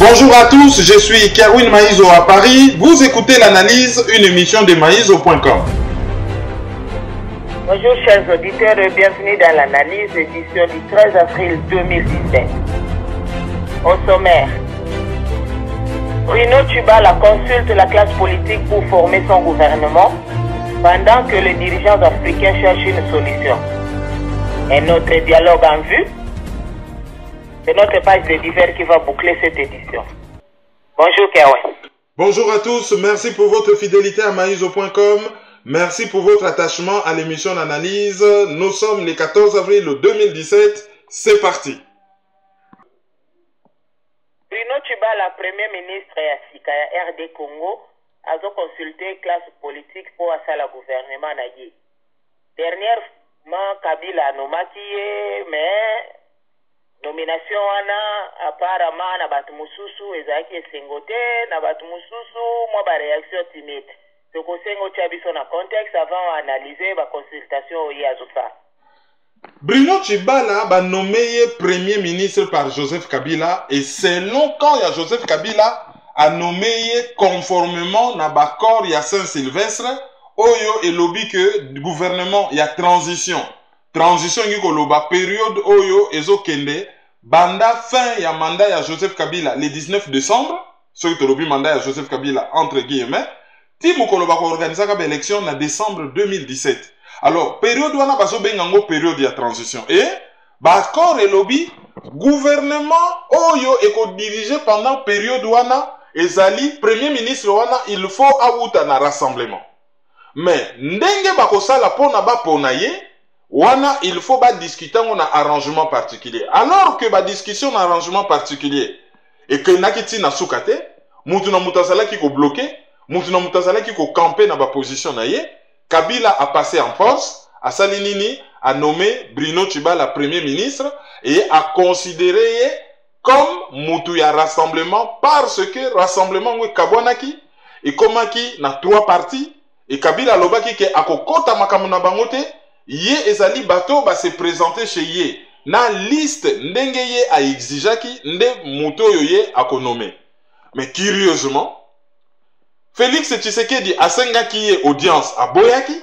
Bonjour à tous, je suis Kerwin Maïzo à Paris. Vous écoutez l'analyse, une émission de maïzo.com. Bonjour chers auditeurs et bienvenue dans l'analyse édition du 13 avril 2017. Au sommaire, Bruno Tshibala consulte la classe politique pour former son gouvernement pendant que les dirigeants africains cherchent une solution. Un autre dialogue en vue. C'est notre page de divers qui va boucler cette édition. Bonjour Kerwin. Bonjour à tous, merci pour votre fidélité à maïzo.com. Merci pour votre attachement à l'émission d'analyse. Nous sommes le 14 avril 2017. C'est parti. Bruno Tshibala, Premier ministre ya Sika ya RD Congo, a consulté classe politique pour asala gouvernement na ye. Dernièrement, Kabila nomaki mais nomination wana apparemment na batu mususu ezaki esengote na batu mususu mwa ba réaction timide. Tokosengo tia biso na contexte avant analyser ba consultation oyo azofa. Bruno Tshibala ba nommé premier ministre par Joseph Kabila et selon quand ya Joseph Kabila a nommé conformément na bakor ya Saint-Sylvestre oyo elobi que gouvernement ya transition ngi koloba période oyo ezokende banda fin ya mandat ya Joseph Kabila le 19 décembre ce que tolobi mandat ya Joseph Kabila entre guillemets ti mokolo bako organisaka ba élection na décembre 2017. Alors période wana bazo bengango période ya transition et bakor elobi gouvernement oyo eko diriger pendant période wana ezali premier ministre wana il faut awuta na rassemblement mais ndenge bako sala pona ba pona ye wana il faut ba discuter on a arrangement particulier alors que ba discussion na arrangement particulier et que nakiti na sukate mutu na mutazala ki ko bloquer mutu na mutazala ki ko camper na ba position na ye Kabila a passé en force a salinini a nommé Bruno Tshibala premier ministre et a considéré comme mutu ya rassemblement parce que rassemblement we kabwanaki et komaki na trois parties et Kabila lobaki ke akokota makambo na bango te ye ezali bato ba se présenter chez ye na liste ndenge ye a exigaki nde muto oyo ye akonome. Mais curieusement Félix Tshisekedi asengaki ye audience a boyaki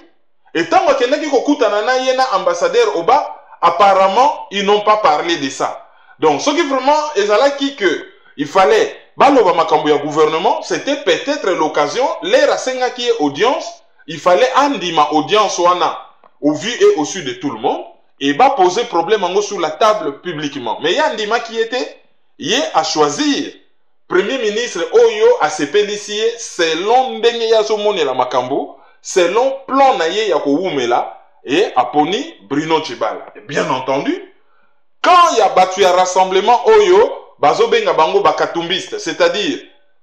et tant akendaki kokutana na ye na ambassadeur Oba apparemment ils n'ont pas parlé de ça. Donc ce qui vraiment ezalaki que il fallait baloba makambo ya gouvernement c'était peut-être l'occasion les asengaki ye audience il fallait andima audience wana au vu et au su de tout le monde, et va poser problème en sur la table publiquement. Mais il y a un dima qui était, il y a à choisir. Premier ministre Oyo a se pélissier selon ndenge ya somone la makambo, selon plan na ye ya koumela, et a poni Bruno Tshibala. Et bien entendu, quand il y a battu un rassemblement Oyo, bazo benga bango bakatumbiste, c'est-à-dire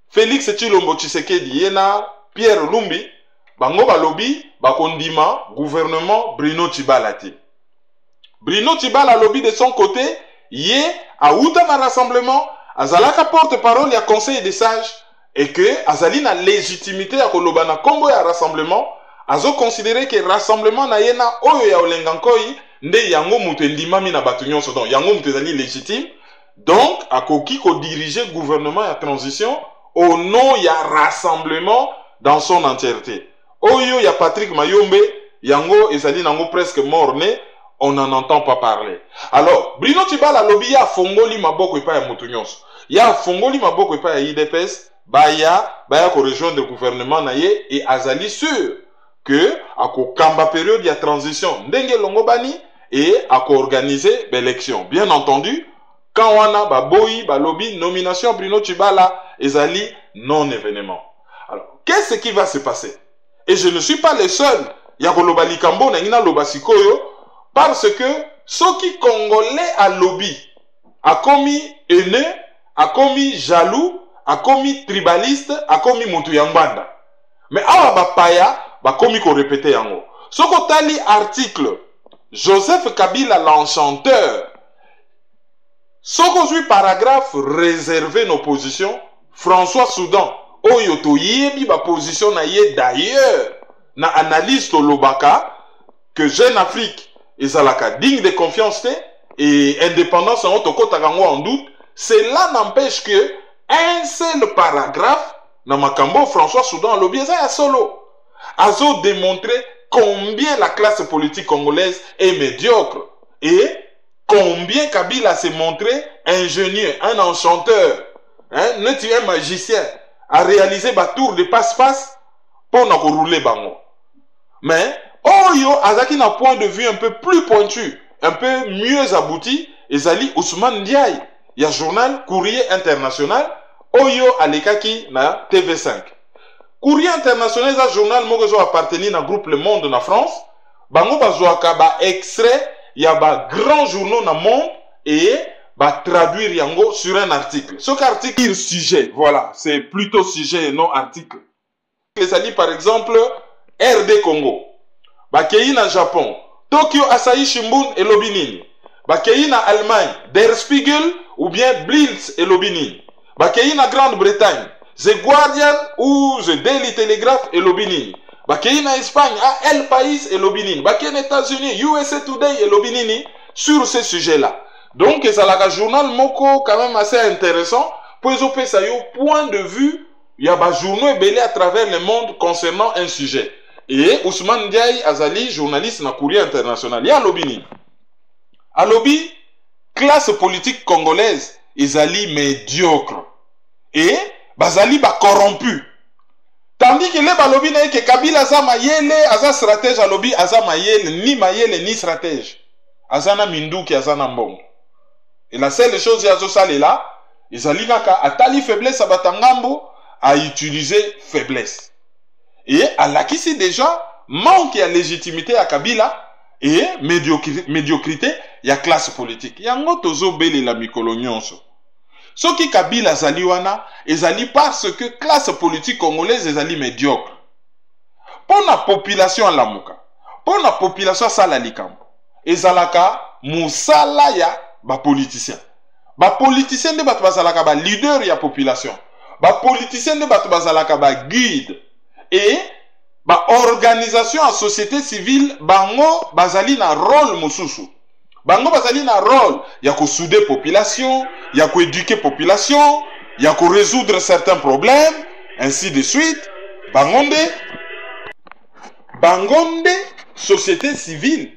Félix Tshilombo Tshisekedi yena Pierre Lumbi, bango balobi bakondima gouvernement Bruno Tshibala ti. Bruno Tshibala lobby de son côté, yé a outa na rassemblement, azalaka porte-parole ya conseil des sages et que azali na légitimité ya koloba na kombo ya rassemblement, azo considérer que rassemblement na yena oyo ya olengankoi nde yango mutu ndimami na batu nyonso donc yango mutu ezali légitime. Donc akoki ko diriger gouvernement ya transition au nom ya rassemblement dans son entièreté. Oyo ya Patrick Mayombe, yango ezali nango presque mort-né, on n'en entend pas parler. Alors, Bruno Tshibala lobby ya fongoli maboko epa ya mutu nyonso. Ya fongoli maboko epa ya IDPS, baya ko rejoindre le gouvernement na ye et azali sûr que ako kamba période ya transition ndenge longo bani et ako organiser l'élection. Bien entendu, quand wana baboyi balobi nomination Bruno Tshibala ezali non événement. Alors, qu'est-ce qui va se passer? Et je ne suis pas le seul. Yakoloba likambo na ngina loba sikoyo parce que ceux qui congolais à lobby a commis haineux, a commis jaloux, a commis tribaliste, a commis mutu yambanda. Mais awa bapaya ba commis ko répéter yango. Soko tali article Joseph Kabila l'enchanteur. Soko zui paragraphe réservé nos positions François Soudan oyo to yebi ba position na ye d'ailleurs na analyse to lobaka que Jeune Afrique ezalaka digne de confiance et indépendance en to kota kango en doute, cela n'empêche que un seul paragraphe dans Makambo François Soudan lobby ya solo. Azo démontrer combien la classe politique congolaise est médiocre et combien Kabila s'est montré ingénieux, un enchanteur, un magicien, à réaliser ba tour de passe-passe pour nous rouler bango. Mais Oyo Azaki n'a point de vue un peu plus pointu, un peu mieux abouti, ezali Ousmane Ndiaye. Il y a journal Courrier International, Oyo Alekaki na TV5. Courrier International, c'est un journal qui appartenu au groupe Le Monde en France. Bango bazouaka ba extrait, il y a ba grand journaux dans le monde et ba traduire yango sur un article. Ce article sujet, voilà, c'est plutôt sujet et non article. Les alliés par exemple RD Congo. Bakei na Japon, Tokyo Asahi Shimbun et Lobinini. Bakei na Allemagne, Der Spiegel ou bien Blitz et Lobinini. Bakei na Grande-Bretagne, The Guardian ou The Daily Telegraph et Lobinini. Bakei na Espagne, El País et Lobinini. Bakei na États-Unis, USA Today et Lobinini sur ce sujet-là. Donc, c'est un journal moko quand même assez intéressant pour les ça point de vue. Il y a des journaux belés à travers le monde concernant un sujet. Et Ousmane Ndiaye Azali, journaliste dans Courrier International. Il y a Lobinini. À lobby, classe politique congolaise, Azali médiocre. Et Bazali ba corrompu. Tandis que les balobi na que Kabila aza mayele, aza stratège à lobby, aza mayele ni stratège. Azana minduki azana mbongo. Et la seule chose yazo sale là, Azali naka atali faiblesse abatangambo à utiliser faiblesse. Et à l'acquis déjà manque de légitimité à Kabila et médiocrité ya classe politique. Yango tozo beli la mikolo nyonso. Ce qui Kabila zali wana ezali parce que classe politique congolaise ezali médiocre. Pour la population à lamuka, pour la population sala likambo, ezalaka musala ya ba politicien. Ba politicien de batu bazalaka ba leader ya population. Ba politicien de batu bazalaka ba guide et ba organisation en société civile bango bazali na rôle mususu. Bango bazali na rôle ya ko souder population, ya ko éduquer population, ya ko résoudre certains problèmes, ainsi de suite. Bangonde société civile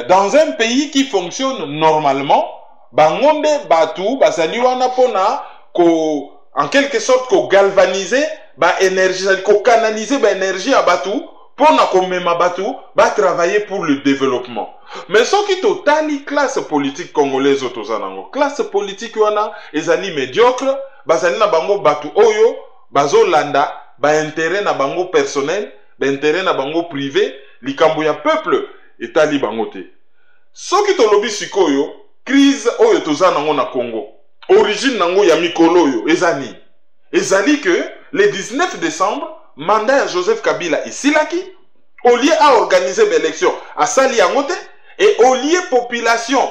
dans un pays qui fonctionne normalement, bangonde batu bazali wana pona ko en quelque sorte ko galvaniser ba énergie, ko canaliser ba énergie à batu pour na ko mema batu ba travailler pour le développement. Mais ce qui totali classe politique congolaise otozanango, classe politique wana ezali médiocre, bazali na bango batu oyo bazo landa ba intérêt na bango personnel, ba intérêt na bango privé, likambo ya peuple etali bango te. Ce qui tolobi sikoyo crise oyo tozanango na Congo, origine nango ya mikolo oyo ezali que le 19 décembre mandat ya Joseph Kabila isilaki, au lieu à organiser l'élection à sali yangote. Et au lieu population,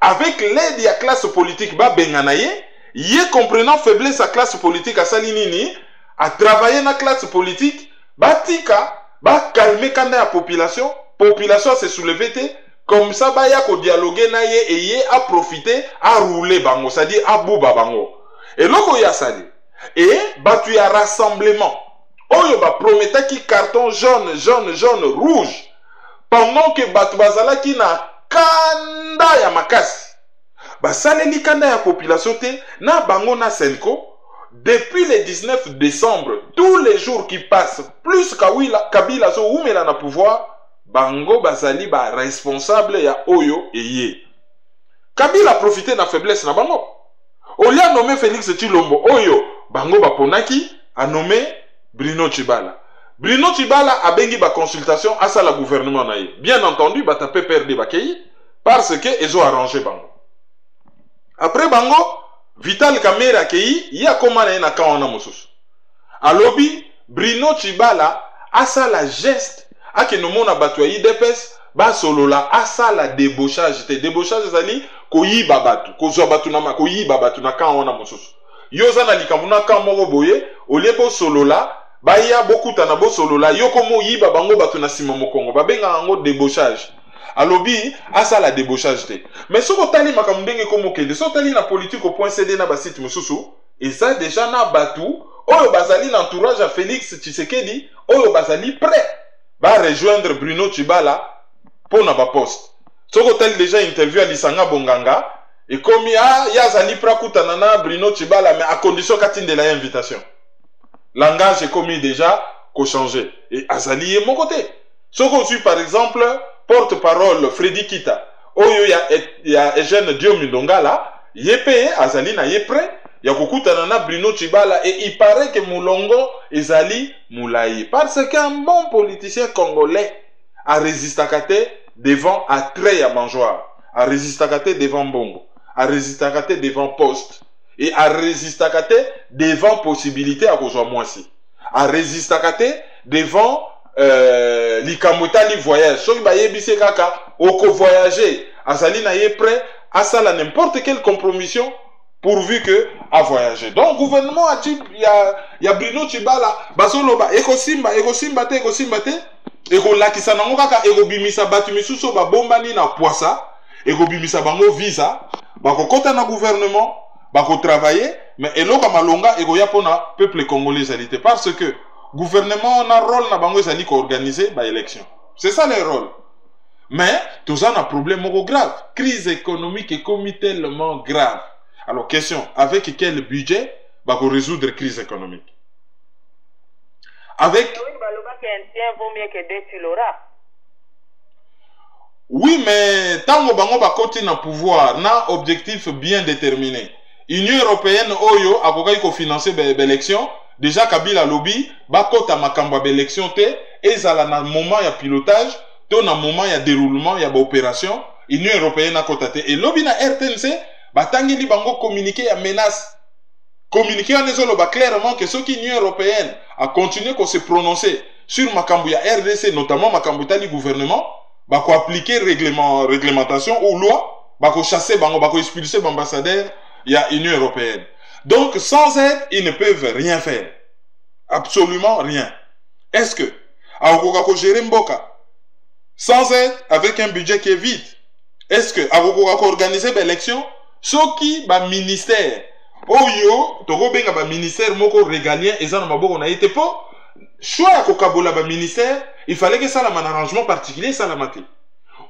avec l'aide de la classe politique, ba benganaye, yé comprenant faiblesse à classe politique à Salinini, à travailler dans la classe politique, ba tika, ba calmer quand la population se soulever, comme ça, ba ya ko dialoguer na ye et yé à profiter, à rouler bango, c'est-à-dire à bouba bango. Et loko ya sali. Et ba tu ya rassemblement. Oyo ba prometta ki carton jaune, rouge. Pendant que batu bazalaki na kanda ya makasi, basaleli kanda ya population te na bango na Senko. Depuis le 19 décembre, tous les jours qui passent, plus Kabila zo umela na pouvoir, bango bazali ba responsable ya oyo eye. Kabila a profité na faiblesse na bango. Au lieu de nommer Félix Tshilombo, oyo bango baponaki a nommé Bruno Tshibala. Bruno Tshibala a bengi ba consultation à ça la gouvernement naïe. Bien entendu, ba tapé perdre bakei parce que ils ont arrangé bango. Après bango, Vital Kamerhe kei ya komana na kaona mosusu. A lobby, Bruno Tshibala a ça la geste a ke no mona batu ya IDPS ba solola a ça la débauchage te débauchage zali ko yiba batu, ko zo batu na ko yiba batu na kaona mosusu. Yoza na likambu na ka moko boye, olepo solola baya bokuta na bo solola yoko mo yiba bango batu na sima mokongo babenga ngo débauchage. Alobi asa la débauchage te. Mais soko tali makamundenge komo kende, so tali na politique au point CD na ba site mususu, Et ça déjà na batu, oyo bazali l'entourage à Félix Tshisekedi, oyo bazali prêt va rejoindre Bruno Tshibala pour na ba poste. Soko tel déjà interview à Lisanga Bonganga, et comme ya azali prêt kutana na Bruno Tshibala, mais à condition katinde la invitation. Langage est commis déjà qu'au changer. Et azali est mon côté. Soko suis par exemple porte-parole Freddy Kita, oyo ya Eugène Diomindonga là, yé payé, azali na yé prêt. Ya kokutana na Bruno Tshibala et il paraît que Moulongo ezali moulaï parce qu'un bon politicien congolais a résisté à kate devant attrait à mangeoire, a résisté à kate devant Bongo, a résisté à kate devant Poste et a résisté à kate devant possibilité à rejoindre moi si, a résisté à kate devant likamota li voyage. Soki ba yebise kaka oko voyager, azali na ye prêt à ça la n'importe quelle compromission pourvu que à voyager. Donc gouvernement a dit il y a Bruno Tshibala bazoloba ekosimba te eko lakisa nango kaka eko bimisa batu misusu ba bombani na poisa eko bimisa bango visa bako kota na gouvernement bako travailler mais eloka malonga eko ya pona peuple congolaisalité parce que gouvernement na rôle na bango ezali ko organiser ba élection. C'est ça le rôle. Mais tout ça na problème moko grave. Crise économique est comme tellement grave. Alors, question, avec quel budget va vous résoudre la crise économique? Avec... Oui, mais tant que va continuer à pouvoir, na objectif bien déterminé. L'Union européenne, oyo, a pour financer l'élection, déjà Kabila lobby, ba kota makamba l'élection te, et ça na moment ya pilotage, to na moment ya déroulement, ya ba opération, l'Union européenne a kota te. Et lobby na RTNC, batangi li bango communiquer à menace. Communiquer en ezolo ba clairement que ceux qui l'Union européenne a continué à se prononcer sur makambu ya RDC, notamment makambu tali gouvernement, ba ko appliquer réglementation ou loi, ba ko chasser bango, ba ko expulser l'ambassadeur ya Union européenne. Donc sans aide, ils ne peuvent rien faire. Absolument rien. Est-ce que akoka ko gérer mboka sans aide avec un budget qui est vide? Est-ce que akoka ko organiser l'élection? Soki ba ministère oyo toko benga ba ministère moko régalien ezana maboko na yete po choix ya kokabola ba ministère il fallait que ça la man arrangement particulier ça la maté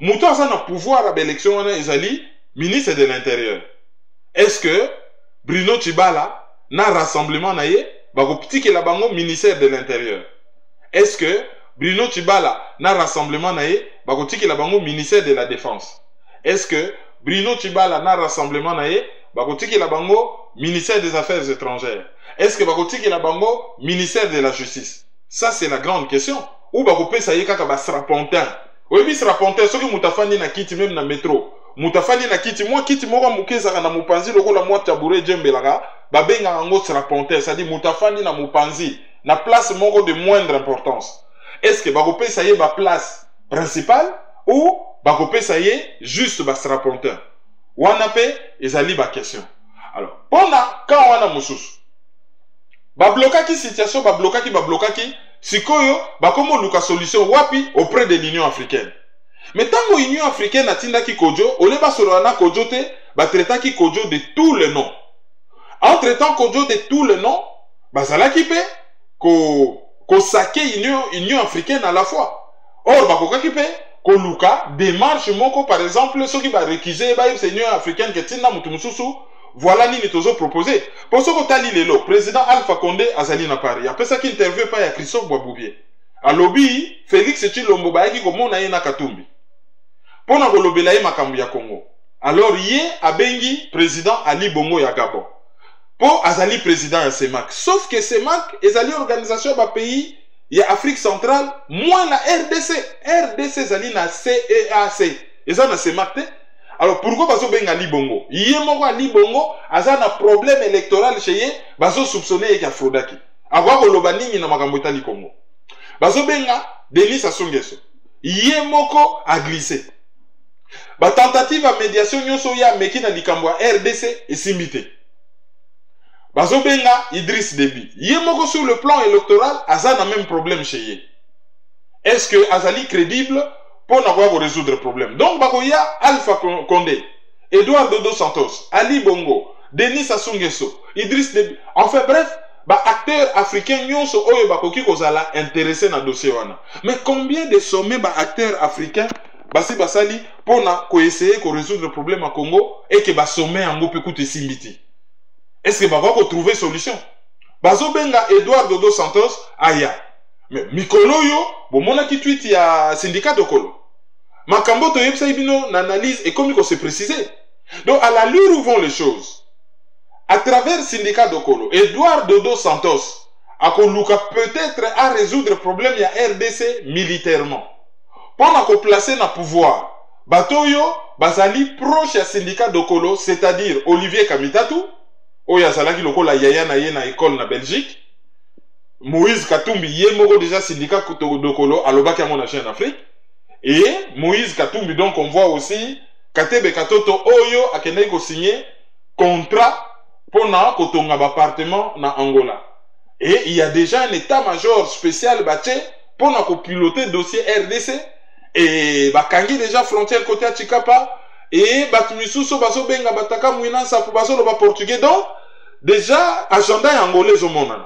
muto ça na pouvoir à l'élection wana ezali ministre de l'intérieur. Est-ce que Bruno Tshibala na rassemblement na ye ba ko pitike la bango ministère de l'intérieur? Est-ce que Bruno Tshibala na rassemblement na ye ba ko pitike la bango ministère de la défense? Est-ce que Bruno Tshibala na rassemblement na ye bakotiki la bango ministère des affaires étrangères? Est-ce que bakotiki la bango ministère de la justice? Ça c'est la grande question. Ou bakopesa ye kaka ba strapontin. Oyebi strapontin soki mutafani na kiti même na métro. Mutafani na kiti moi kiti moko mukeza na mupanzi lokola moi tabouret djembelaka babenga ngo strapontin, ça dit mutafani na mupanzi na place moko de moindre importance. Est-ce que bakopesa ye ba place principale ou bakopesa ye juste ba strapontin? Wana pe ezali ba question. Alors, pona quand wana mususu ba blokaki situation, ba blokaki sikoyo ba komo luka solution wapi auprès de l'Union africaine. Mais tango Union africaine atindaki Kodjo, ole ba sorana Kodjo te, ba traitaki Kodjo de tous les noms. En traitant Kodjo de tous les noms, ba zalaki pe ko sake Union africaine à la fois. Or ba kokaki pe Koluka, démarche moko par exemple, ceux qui va récuser, c'est l'Union africaine qui est mususu, voilà ni tozo proposé. Pour ce que tali lelo, président Alpha Condé azali na Paris. Après ça qui interview pas ya Christophe Boisbouvier. A lobby, Félix Tshilombo baeki ko mona ye na Katumbi. Pona ko lobela ye makambu ya Congo. Alors yé abengi président Ali Bongo ya Gabon. Po azali président ya CEMAC. Sauf que CEMAC ezali organisation ba pays il y a Afrique centrale, moins la RDC. RDC zali na CEAC. Et ça na CEMAC. Alors pourquoi bazo benga Ali Bongo? Yé moko Ali Bongo, aza na problème électoral chez yé, bazo soupçonné yé ka fraudaki. Agwa ko loba nini na makambo tali Congo. Bazo benga Denis Sassou Nguesso. Yé moko a glissé. Ba tentative à médiation nyonso ya meki na likambo RDC et simbité. Bazo benga Idriss Déby. Yé moko sur le plan électoral, aza na même problème chez yé. Est-ce que azali crédible pour n'avoir résoudre le problème? Donc bako ya Alpha Condé, Edouard Dodo Santos, Ali Bongo, Denis Sassou Nguesso, Idriss Déby. Enfin bref, ba acteurs africains nyonso oyo bakoki kozala intéressé na dossier wana. Mais combien de sommets ba acteurs africains basi basali pour ko essayer ko résoudre le problème à Congo et que ba sommet ango pe koute simbiti. Est-ce que ba ko trouver solution? Bazo benga Edouard Dodo Santos aya. Mais mikolo yo bo mona ki tweet ya syndicat de Kolo. Makambo to yebsa ibino n'analyse et comme il se préciser. Donc à l'allure où vont les choses, à travers syndicat de Kolo, Edouard Dodo Santos a peut-être à résoudre le problème ya RDC militairement. Pour placer na pouvoir, Batoyo bazali proche ya syndicat de Kolo, c'est-à-dire Olivier Kamitatu, oya zalaki lokola yaya na ye na école na Belgique. Moïse Katumbi ye moko déjà syndicat de Kolo alobaki yango na chaîne Afrique. Et Moïse Katumbi, donc on voit aussi Katebe Katoto Oyo akendaki ko signer contrat pour na kotonga appartement na Angola. Et il y a déjà un état-major spécial baché pour na piloter dossier RDC et bakangi déjà frontière côté à Chikapa et batumisuso baso benga bataka mwinansa pour baso loba portugais. Donc déjà agenda angolais au monde.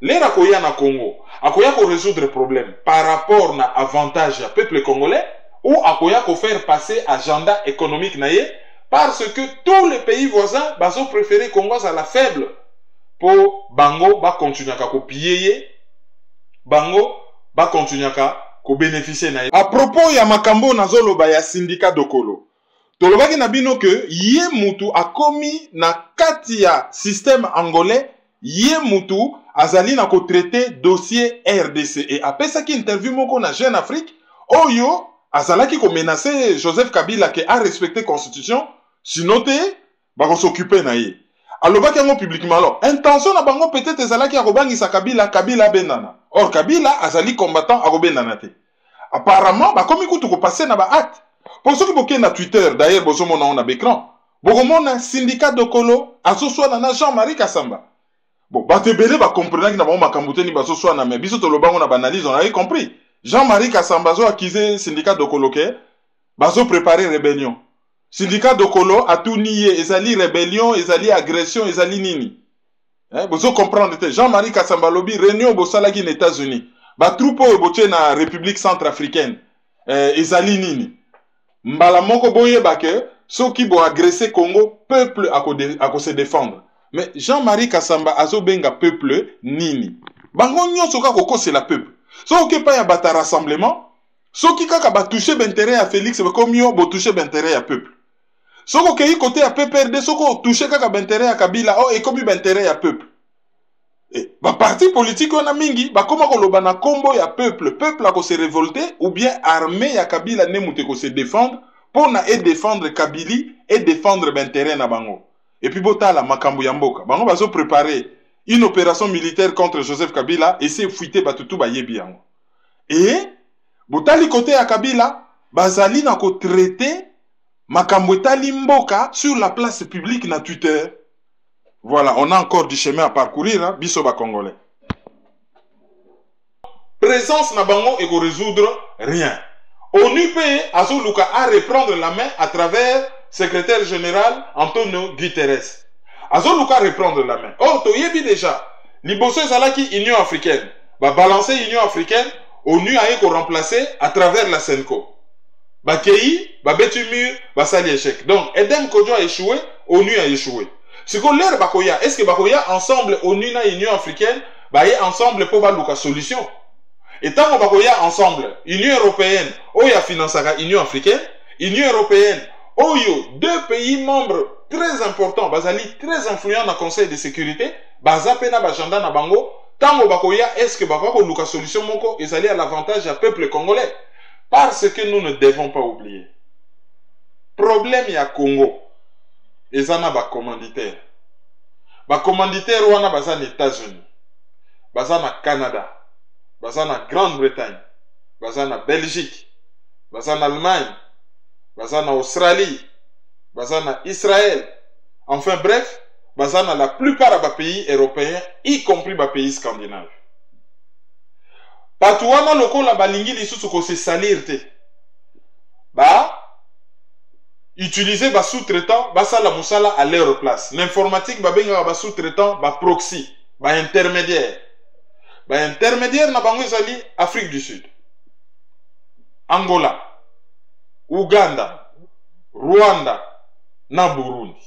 L'era koya na Congo akoya ko résoudre le problème par rapport na avantage ya peuple congolais ou akoya ko faire passer agenda économique na ye parce que tous les pays voisins baso préféré Congo à la faible pour bango ba continuer ka copier bango ba continuer ko bénéficier na ye. À propos ya makambo nazoloba ya syndicat dokolo tolobaki na bino que ye mutu akomi na kati ya système angolais ye mutu azali na ko traiter dossier RDC et après ça qui interview moko na Jeune Afrique oyo azalaki ko menacer Joseph Kabila que a respecté constitution sinon te ba ko s'occuper na ye alobaki yango publiquement. Alors intention na bango peut-être ezalaki ya kobangisa Kabila benana, or Kabila azali combattant akobendana te. Apparemment ba komi kutu ko passer na ba acte pour ceux qui boké na Twitter d'ailleurs bozo mona on a écran bokomona syndicat de Kolo asoswa na Jean-Marie Kassamba. Bon, batebele ba comprendre que na ba makambo te ni baso swa na mais biso to lobango na banalise on avait compris. Jean-Marie Kassamba zo accusé syndicat de Kolo ke baso préparer rébellion. Syndicat de Kolo a tout nié, ezali rébellion, ezali agression, ezali nini. Bozo comprendre te Jean-Marie Kassamba lobi réunion bo salaki aux États-Unis. Ba troupe o boche na République centrafricaine. Ezali nini. Mbala moko boye ba ke soki bo agresser Congo, peuple a se défendre. Mais Jean-Marie Kassamba azobenga peuple nini. Bango nyonso ka koko c'est la peuple. So ke pa ya bata rassemblement, so ki kaka ba toucher d'intérêt à Félix comme yo bo toucher d'intérêt à peuple. So ko kei côté à PPRD so ko toucher kaka d'intérêt à Kabila oh et comme d'intérêt à peuple. Et ba parti politique on a mingi ba koma ko loba na kombo ya peuple a ko se révolter ou bien armée ya Kabila ne mute ko se défendre pour na et défendre Kabili et défendre d'intérêt na bango. Et puis botala makambu ya mboka bango bazo préparer une opération militaire contre Joseph Kabila et c'est fuité batutu ba yebi yango. Et botali côté ya Kabila bazali na ko traiter makambu etali mboka sur la place publique na Twitter. Voilà, on a encore du chemin à parcourir hein, biso ba congolais. Présence na bango et ko résoudre rien. ONU azo luka à reprendre la main à travers secrétaire général Antonio Guterres. Azoluka reprendre la main. Or, toyebi déjà, liboso ezalaki Union africaine. Ba balancer Union africaine, ONU a été remplacé à travers la Senko. Ba kei, ba betu mur, ba sali échec. Donc, Edem Kodjo a échoué, ONU a échoué. Ce qu'on l'air bakoya, est-ce que bakoya ensemble ONU na Union africaine, ba y ensemble pour ba luka solution. Et tant qu'on bakoya ensemble, Union européenne, oya financera Union africaine, Union européenne, oyo, deux pays membres très importants, bazali très influents dans le Conseil de sécurité, bazapena bajanda na bango, tango bakoya, est-ce que bakoko luka solution moko, ezali à l'avantage du peuple congolais? Parce que nous ne devons pas oublier. Problème ya Congo, ezana ba commanditaire. Ba commanditaire wana bazana États-Unis, bazana Canada, bazana Grande-Bretagne, bazana Belgique, bazana Allemagne, bazana Australie, bazana Israël, enfin bref, bazana la plupart des pays européens, y compris les pays scandinaves. Patouana loko la balingi lisusu ko se salir te. Ba utiliser ba sous-traitant basala musala à leur place. L'informatique ba benga ba sous-traitant ba proxy, ba intermédiaire. Ba intermédiaire na bango ezali Afrique du Sud, Angola, Uganda, Rwanda na Burundi.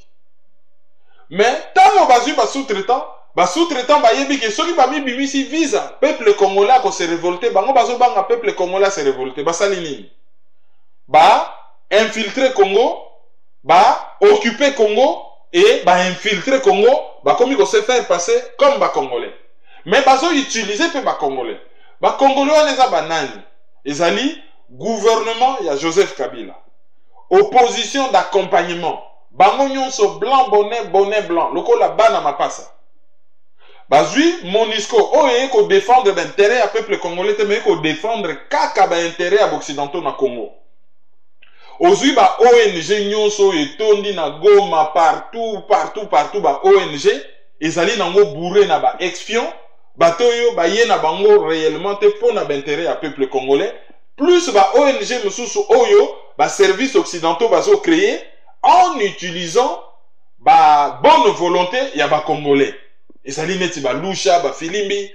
Mais tant bazui ba sous-traitant ba yebi ke soki ba mi bimisi visa peuple congolais ko se révolter bango bazo banga peuple congolais se révolter basali nini? Ba infiltrer Congo, ba occuper Congo et ba infiltrer Congo, ba comme ko se faire passer comme ba congolais. Mais bazo utiliser pe ba congolais. Ba congolais on eza banani. Ezali gouvernement ya Joseph Kabila. Opposition d'accompagnement. Bango nyonso blanc bonnet blanc. Loko la bana mapasa. Bazui Monisco oye ko défendre l'intérêt à peuple congolais mais ko défendre kaka ba intérêt à occidentaux na Congo. Ozui ba ONG nyonso etondi na Goma partout ba ONG ezali nango bourré na ba espion bato yo ba ye na bango réellement te pona ba intérêt à peuple congolais plus ba ONG mususu oyo ba services occidentaux bazo créer en utilisant ba bonne volonté ya ba congolais. Ezali neti ba lusha ba filimbi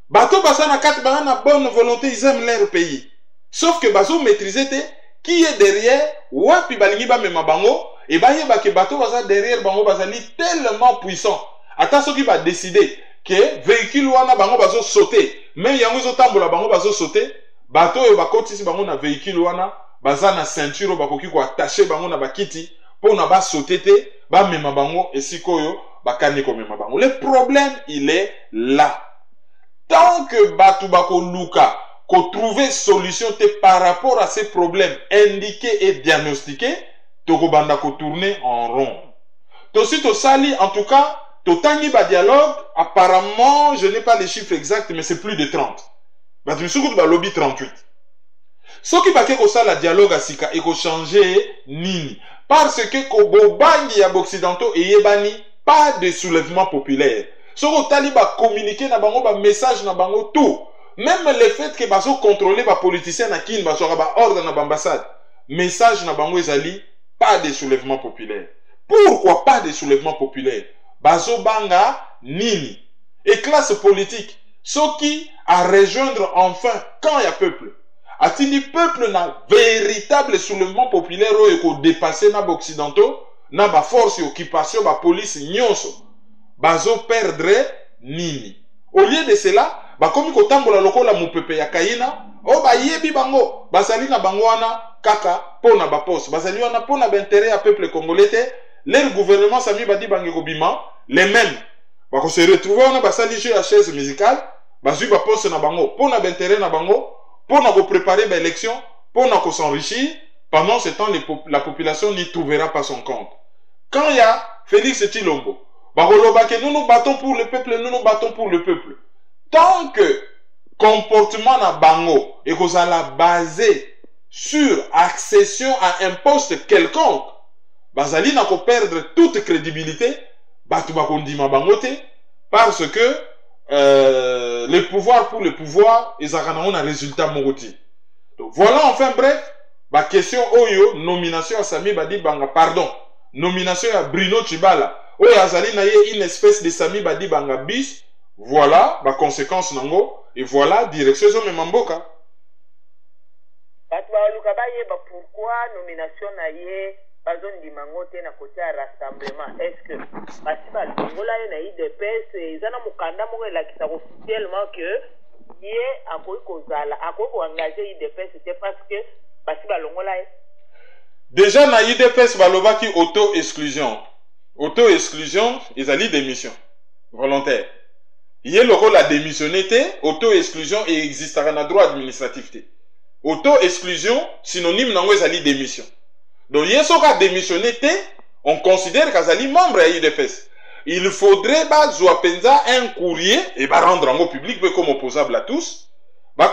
bato basana kat ba na bonne volonté, ils aiment leur pays. Sauf que bazo maîtriser te qui est derrière wapi balingi ba mema bango et ba yeba ke bato baza derrière bango bazali tellement puissant ata soki ba décider que véhicule wana bango bazo sauter même yango zo tambola bango bazo sauter bato yo bakotisi bango na véhicule wana baza na ceinture bakoki ko attacher bango na bakiti pona ba sauter te ba mema bango esikoyo bakani ko mema bango. Le problème il est là. Tant que batu bako luka qu'on trouver solution par rapport à ces problèmes indiqués et diagnostiqués, toko banda ko tourner en rond. Tosi to sali, en tout cas, to tangi ba dialogue, apparemment, je n'ai pas les chiffres exacts, mais c'est plus de 30. Bah, tu me ba lobby 38. Ce qui va ko sala dialogue à sika et ko changer nini. Parce que ko bobangi ya occidentaux et yebani, pas de soulèvement populaire. Ce ko taliba communiquer na bango ba message na bango tout. Même le fait que baso contrôler ba politicien na kin baso ba ordre na ambassade, message na bango ezali pas de soulèvement populaire. Pourquoi pas de soulèvement populaire? Baso banga nini? Et classe politique, ceux qui à rejoindre enfin quand il y a peuple. A-t-il peuple na véritable soulèvement populaire ou ko dépasser na occidentaux, na ba force occupation ba police nyonso. Baso perdre nini? Au lieu de cela, ba komi ko tambola lokola mupepe ya kaina, o ba yebi bango, basali na bango wana kaka pona ba poste, basali wana pona ba intérêt à peuple congolais te, leur gouvernement sami badi bangi ko bima, les mêmes. Ba ko se retrouver wana basali jeu à chaise musicale, bazui ba poste na bango, pona ba intérêt na bango, pona ko préparer ba élection, pona ko s'enrichir, pendant ce temps la population n'y trouvera pas son compte. Quand il y a Félix Tshilombo, ba ko loba ke nous battons pour le peuple, nous battons pour le peuple. Tant que comportement na bango et qu'on la basé sur accession à un poste quelconque, bazali na ko perdre toute crédibilité, batu bakondima bangote parce que le pouvoir pour le pouvoir, ils ont un résultat moroti. Donc voilà enfin bref, ma question oyo nomination à Sami Badi Banga, pardon, nomination à Bruno Tshibala. Oyo azali na ye une espèce de Sami Badi Banga bis. Voilà la conséquence nango et voilà direction zo memamboka. Bato ba luka ba yeba pourquoi nomination na ye bazon di mangote na côté à rassemblement. Est-ce que basi ba longola ye na IDPS ezana mukanda moko elakisa officiellement que ye akoki kozala akoki ko engager IDPS c'est parce que basi ba longola ye. Déjà na IDPS balobaki auto-exclusion. Auto-exclusion, ezali démission volontaire. Il la démissionné, auto-exclusion et existera na droit administratif. Auto-exclusion, synonyme nango ezali démission. Donc, il soka démissionné, on considère qu'azali membre à IDPS. Il faudrait penza un courrier et rendre en public comme opposable à tous.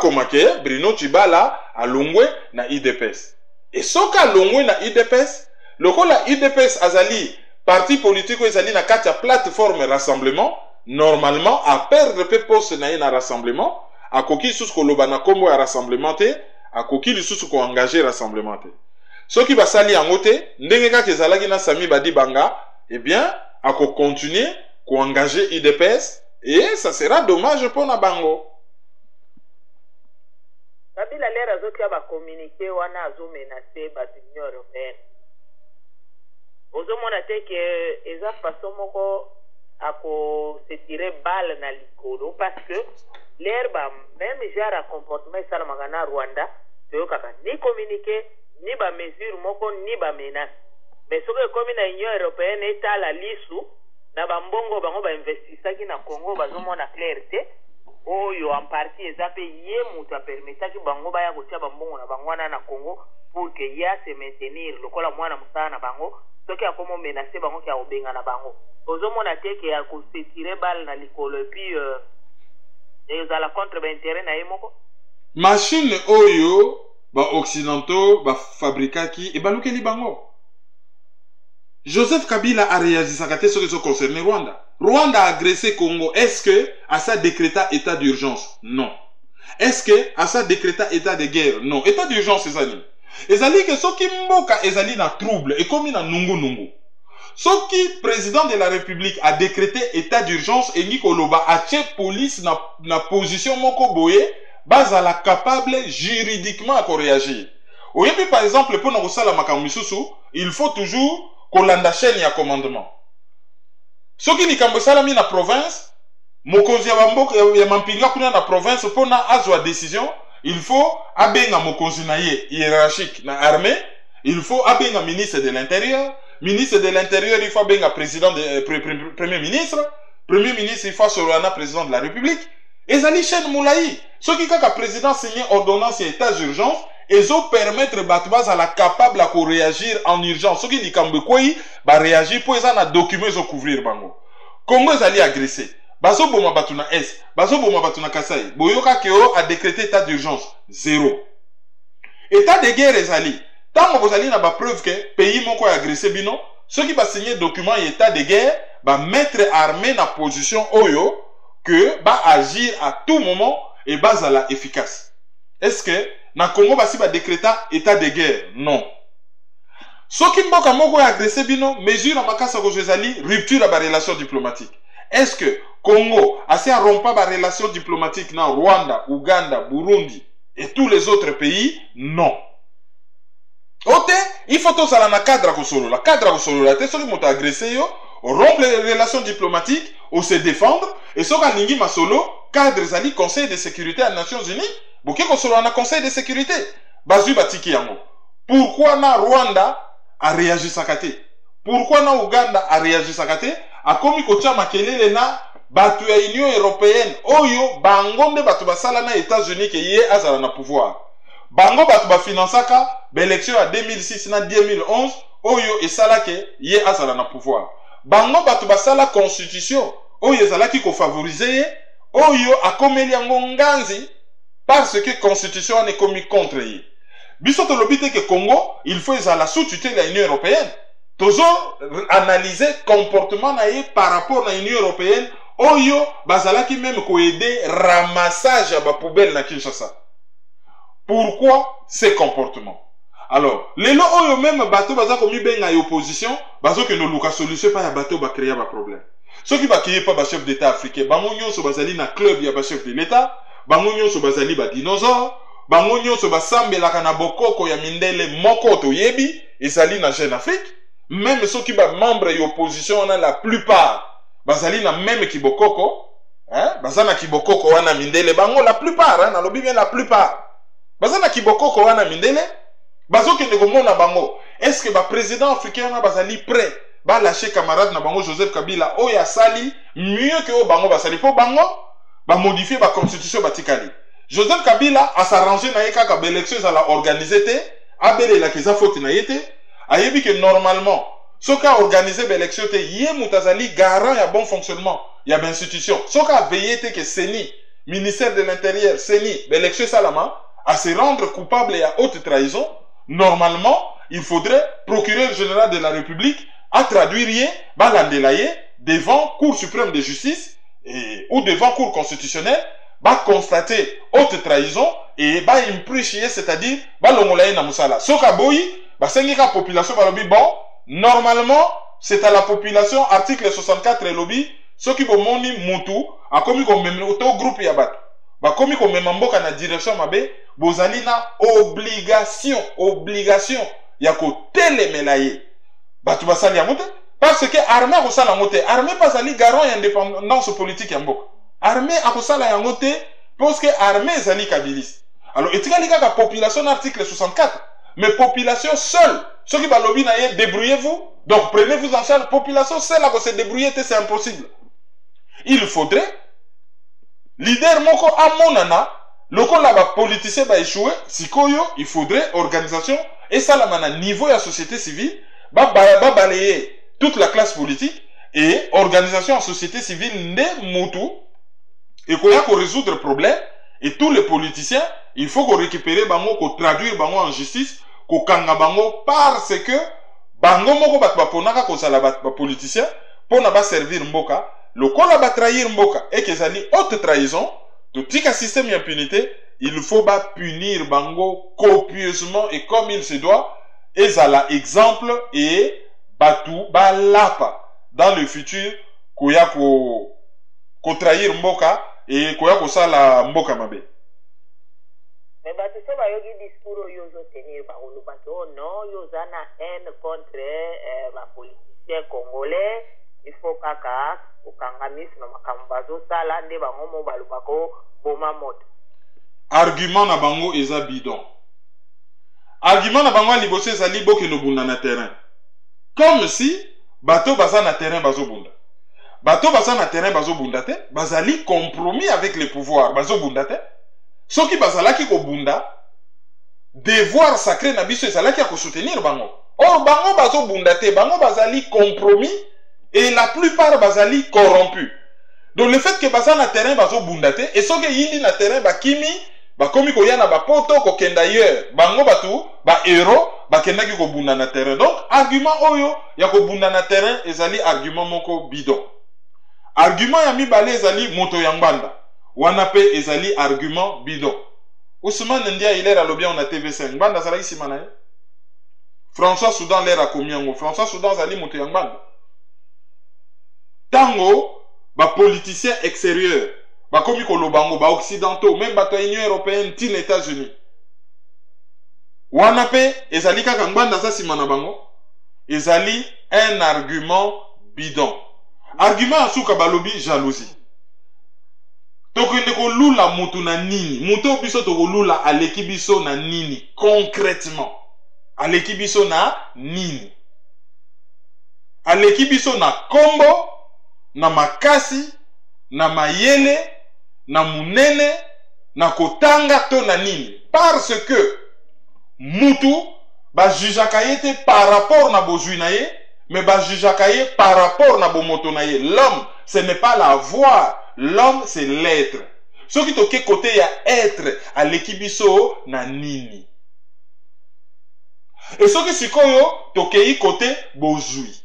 Comme Bruno Tshibala a longwe na IDPS. Et soka longwe na IDPS, la IDPS azali parti politique ezali na katia plateforme rassemblement. Normalement, à perdre pe poste na un rassemblement, à koki sous ko loba na kombo ya rassemblement te, à koki sous ko engager rassemblement te. Soki basali yango te, ndenge kaka ezalaki na Sami Badibanga, eh bien, ako continuer ko engager UDPS et ça sera dommage pour na bango. Kabila lera zokia ba communiquer wana azo menacer ba Union européenne. Ozo mona te que eza façon moko ako se tirer balle na likolo parce que l'herbe même genre à comportement ça magana Rwanda to kaka ni communiquer ni ba mesure moko ni ba menace. Mais soki comme na Union européenne eta la lisu na bambongo bango ba investissaki na Congo bazomona clarté oyo en partie ezape ye mutu apermetaki bango baya kotia bambongo na bango wana na Congo pour que ya se maintenir lokola mwana musala na bango soki akomo menacer bango ki akobenga na bango ozomona te ke akosetirer balle na likolo et puis ezala contre baintérêt na ye moko machine oyo ba occidentaux ba fabrikaki e balukeli bango. Joseph Kabila a réagi sa kate sur ce concerné Rwanda. Rwanda a agressé Congo. Est-ce que à ça décréta état d'urgence? Non. Est-ce que à ça décréta état de guerre? Non. État d'urgence ezali. Ezali que soki mboka ezali na trouble et comme na nungu nungu. Soki président de la République a décrété état d'urgence et ni koloba a tche police na position moko boye bazala capable juridiquement à réagir. Oyebi par exemple pour na kosala makambo misusu, il faut toujours kolanda chaîne ya commandement. Soki likambo salami na province, mokonzi ya bamboka ya mampinga kuna na province pona azwa décision, il faut abenga mokonzi na ye hiérarchique na armée, il faut abenga ministre de l'intérieur, ministre de l'intérieur il faut abenga président de premier ministre il faut solana président de la République. Ezali chaîne moulayi. Soki kaka président signé ordonnance et état d'urgence, ezo permettre batubaz à la capable à réagir en urgence. Soki likambe koi ba réagir pour ezana document ezo couvrir bango. Congo ezali agressé. Bazo boma batuna S, bazo boma batuna Kasai. Boyoka keo a décrété état d'urgence 0. État de guerre ezali. Tant que vous allez na ba preuve que pays moko agressé bino, ceux qui va signer document et état de guerre, va mettre armée na position oyo que va agir à tout moment et bazala efficace. Est-ce que na Congo basi ba décréter état de guerre? Non. Soki mboka moko agressé bino, mesure en makasa ko ezali rupture ba relation diplomatique. Est-ce que Congo a si rompa ba relation diplomatique na Rwanda, Uganda, Burundi et tous les autres pays? Non. Ote, il faut tout ça na cadre ko solo. La cadre ko solo la te soki moto agressé yo, rompre les relations diplomatiques ou se défendre et soka ningi masolo cadre zali Conseil de sécurité des Nations Unies. Boké ko solo na Conseil de sécurité. Bazui batiki yango. Pourquoi na Rwanda a réagi sakate? Pourquoi na Uganda a réagi sakate? A komi kotia makelele na batu ya Union européenne oyo bangonde batu basala na États-Unis ke ye azala na pouvoir. Bango batu ba finansaka l'élection à 2006 na 2011 oyo esala ke ye azala na pouvoir. Bango batu basala constitution oyo ezala ki ko favoriser oyo akomeli yango nganzi parce que constitution n'est commis contre ye. Biso to lobite que Congo, il faut ezala sous tutelle de l'Union européenne. Toujours analyser comportement na ye par rapport à l'Union européenne oyo bazala ki même ko aider ramassage ba poubelle na Kinshasa. Pourquoi ces comportements? Alors, les lois oyo même bateau baza komi benga opposition, bazo que no luka solution pas ya bateau ba créer ba problème. Ceux qui va créer pas ba chef d'état africain, bango nyonso bazali na club ya ba chef de l'état, bango nyonso bazali ba dinosaure, bango nyonso basambelaka na bokoko ya mindele moko to yebi, ezali na Jeune Afrique, même ceux qui ba membre ya opposition on a la plupart bazali na même kibokoko, hein, bazana kibokoko wana mindele bango la plupart, hein, na lobi bien la plupart. Bazana kibokoko wana mindele bazo ke na bango. Est-ce que ba président africain na bazali prêt ba lâcher camarade na bango Joseph Kabila oya sali mieux que o bango basali po bango ba modifier ba constitution batikali. Joseph Kabila a s'arranger na yeka ka élection za la organiser te abele la keza faute na yete ayebi que normalement soka organiser ba élection te yé mutazali garant ya bon fonctionnement ya ba institution soka veiller te que Seni ministère de l'intérieur Seni ba élection salama à se rendre coupable et à haute trahison. Normalement, il faudrait procureur général de la République à traduire balandelaye devant Cour suprême de justice ou devant Cour constitutionnelle, va constater haute trahison et va impricher, c'est-à-dire va l'ongolaye na musala. Soka boyi, basengi ka population balobi bon normalement c'est à la population article 64 et lobby ceux qui bomoni mutu akomi ko meme auto groupe ya bato bakomi ko meme mboka na direction mabe bozali na obligation ya ko telemela ye bato basali yango te parce que armée akosala yango te armée pasali garant ya indépendance politique ya mboka armée akosala yango te parce que armée ezali kabiliste alors etikali kaka population na article 64 mais population seule ceux qui balobi na ye débrouillez-vous donc prenez-vous en charge population seule à se débrouiller c'est impossible il faudrait leader moko amonana lokola ba politicien ba échoué sikoyo il faudrait organisation et ça la mana niveau ya société civile ba balayer toute la classe politique et organisation en société civile nde mutu et qu'on a qu'on résoudre problème et tous les politiciens il faut qu'on récupère bango qu'on traduire bango en justice qu'on kanga bango parce que bango moko bat ba ponaka ko sala ba politicien pour na ba servir mboka lokola ba trahir mboka et que zali haute trahison tout tika système d'impunité il faut ba punir bango copieusement et comme il se doit et zala exemple et batu ba lapa dans le futur koya ko trahir mboka et koya ko sala mboka mabe. Mais batu so ba yogi discours yo zo tenir ba olu bato non yo zana haine contre ba politiciens congolais il faut kaka okangamisme na makambo bazosala nde bango mo balobako boma moto. Argument na bango eza bidon. Argument na bango liboso ezali bokeno bunda na terrain. Comme si bato baza na terrain bazobunda. Bato baza na terrain bazobunda te, bazali compromis avec les pouvoirs bazobunda te. Soki bazalaki ko bunda, devoir sacré na biso ezalaki ya ko soutenir bango. Or bango bazobunda te, bango bazali compromis et la plupart bazali corrompus. Donc le fait que baza na terrain bazobunda te, et soki yindi na terrain bakimi bakomi ko yana ba poto ko kenda ailleurs, bango batu ba héros bakendaki ko bunda na terrain. Donc argument oyo ya ko bunda na terrain ezali argument moko bidon. Argument ya mibale ezali moto ya ngbanda. Wana pe ezali argument bidon. Ousmane Ndia il est à l'obia on a TV5. Ngbanda zalaki simana ye. François Soudan l'air a komiango. François Soudan zali moto ya ngbanda. Tango ba politicien extérieur ba komi ko lobango ba occidentaux même ba to Union européenne tin États-Unis. Wana pe ezali kaka ngbanda za simana bango. Ezali un argument bidon. Argument asuka balobi jalousie. Tokende ko lula mutu na nini? Mutu biso to ko lula aleki biso na nini concrètement? Aleki biso na nini? Aleki biso na kombo, na makasi, na mayele, na munene, na kotanga to na nini? Parce que mutu ba jujaka yete par rapport na bozui na ye, mais ba jujaka ye par rapport na bomoto na ye. L'homme, ce n'est pas la voix. L'homme, c'est l'être. Ce qui toke côté ya être à l'équibiso na nini. Et ce qui sikoyo toke côté bozui.